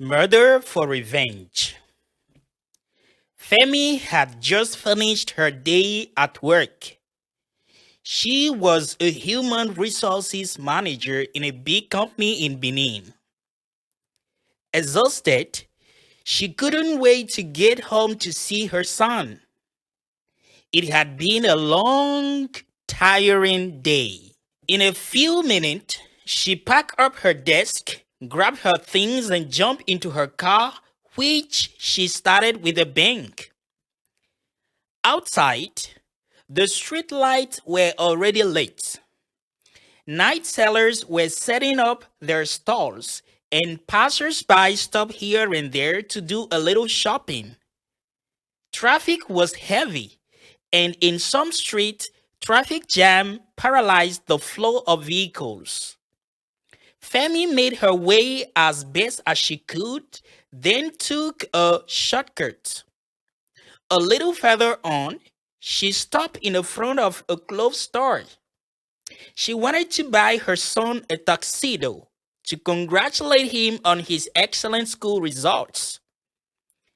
Murder for revenge. Femi had just finished her day at work. She was a human resources manager in a big company in Benin. Exhausted, she couldn't wait to get home to see her son. It had been a long, tiring day. In a few minutes, she packed up her desk, grabbed her things, and jumped into her car, which she started with a bang. Outside, the street lights were already lit. Night sellers were setting up their stalls, and passers-by stopped here and there to do a little shopping. Traffic was heavy, and in some streets, traffic jam paralyzed the flow of vehicles. Femi made her way as best as she could, then took a shortcut. A little further on, she stopped in the front of a clothes store. She wanted to buy her son a tuxedo to congratulate him on his excellent school results.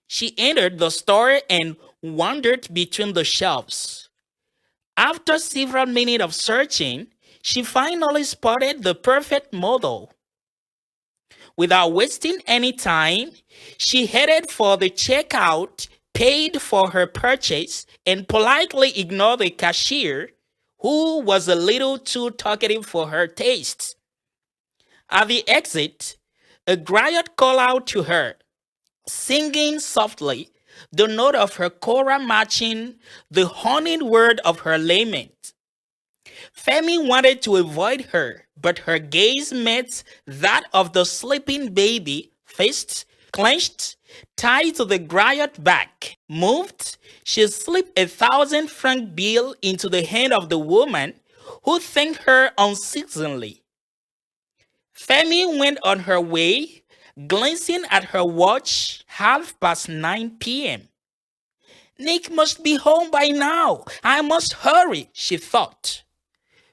She entered the store and wandered between the shelves. After several minutes of searching, she finally spotted the perfect model. Without wasting any time, she headed for the checkout, paid for her purchase, and politely ignored the cashier, who was a little too talkative for her taste. At the exit, a griot called out to her, singing softly, the note of her kora matching the honeyed word of her lament. Femi wanted to avoid her, but her gaze met that of the sleeping baby, fists clenched, tied to the griot back. Moved, she slipped 1,000 franc bill into the hand of the woman, who thanked her unceasingly. Femi went on her way, glancing at her watch, 9:30 p.m. Nick must be home by now. I must hurry, she thought.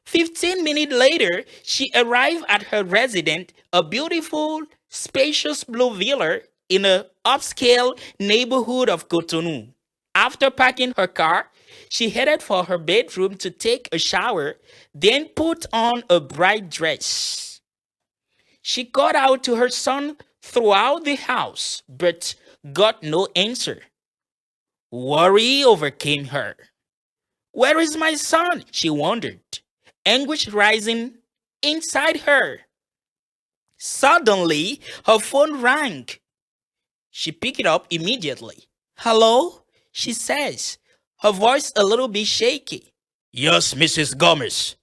15 minutes later, she arrived at her residence, a beautiful, spacious blue villa in an upscale neighborhood of Cotonou. After parking her car, she headed for her bedroom to take a shower, then put on a bright dress. She called out to her son throughout the house, but got no answer. Worry overcame her. Where is my son? She wondered, anguish rising inside her. Suddenly, her phone rang. She picked it up immediately. Hello? She says, her voice a little bit shaky. Yes, Mrs. Gomez.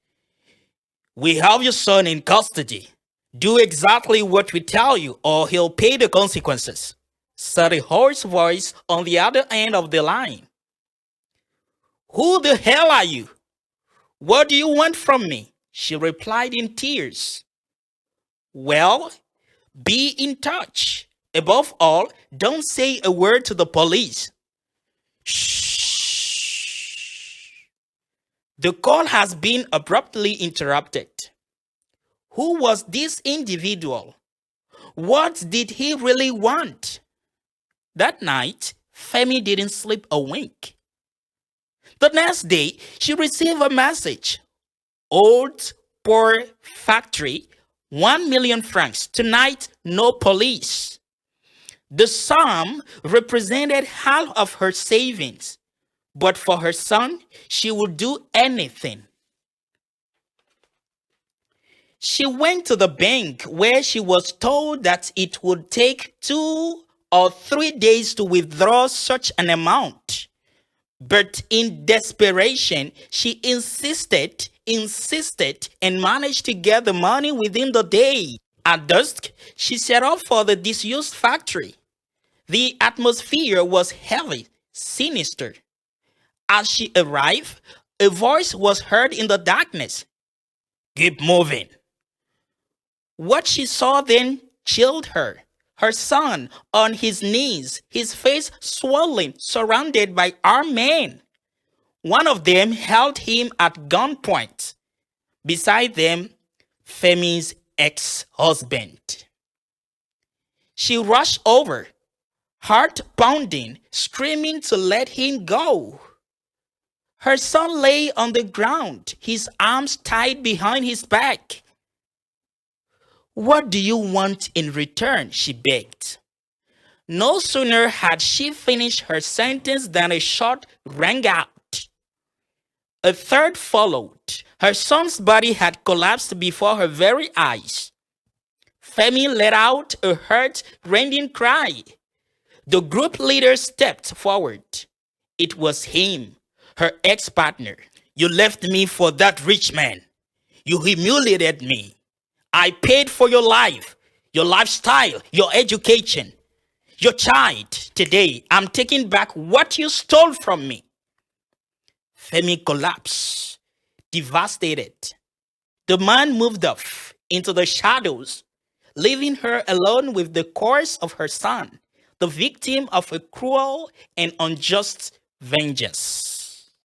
We have your son in custody. Do exactly what we tell you, or he'll pay the consequences, said a hoarse voice on the other end of the line. Who the hell are you? What do you want from me? She replied in tears. Well, be in touch. Above all, don't say a word to the police. Shh. The call has been abruptly interrupted. Who was this individual? What did he really want? That night, Femi didn't sleep a wink. The next day, she received a message. Old poor factory, 1 million francs. Tonight, no police. The sum represented half of her savings, but for her son, she would do anything. She went to the bank where she was told that it would take 2 or 3 days to withdraw such an amount. But in desperation, she insisted, and managed to get the money within the day. At dusk, she set off for the disused factory. The atmosphere was heavy, sinister. As she arrived, a voice was heard in the darkness. Keep moving. What she saw then chilled her. Her son on his knees, his face swollen, surrounded by armed men. One of them held him at gunpoint. Beside them, Femi's ex-husband. She rushed over, heart pounding, screaming to let him go. Her son lay on the ground, his arms tied behind his back. What do you want in return? She begged. No sooner had she finished her sentence than a shot rang out. A third followed. Her son's body had collapsed before her very eyes. Femi let out a heart-rending cry. The group leader stepped forward. It was him, her ex-partner. You left me for that rich man. You humiliated me. I paid for your life, your lifestyle, your education, your child. Today, I'm taking back what you stole from me. Femi collapsed, devastated. The man moved off into the shadows, leaving her alone with the corpse of her son, the victim of a cruel and unjust vengeance.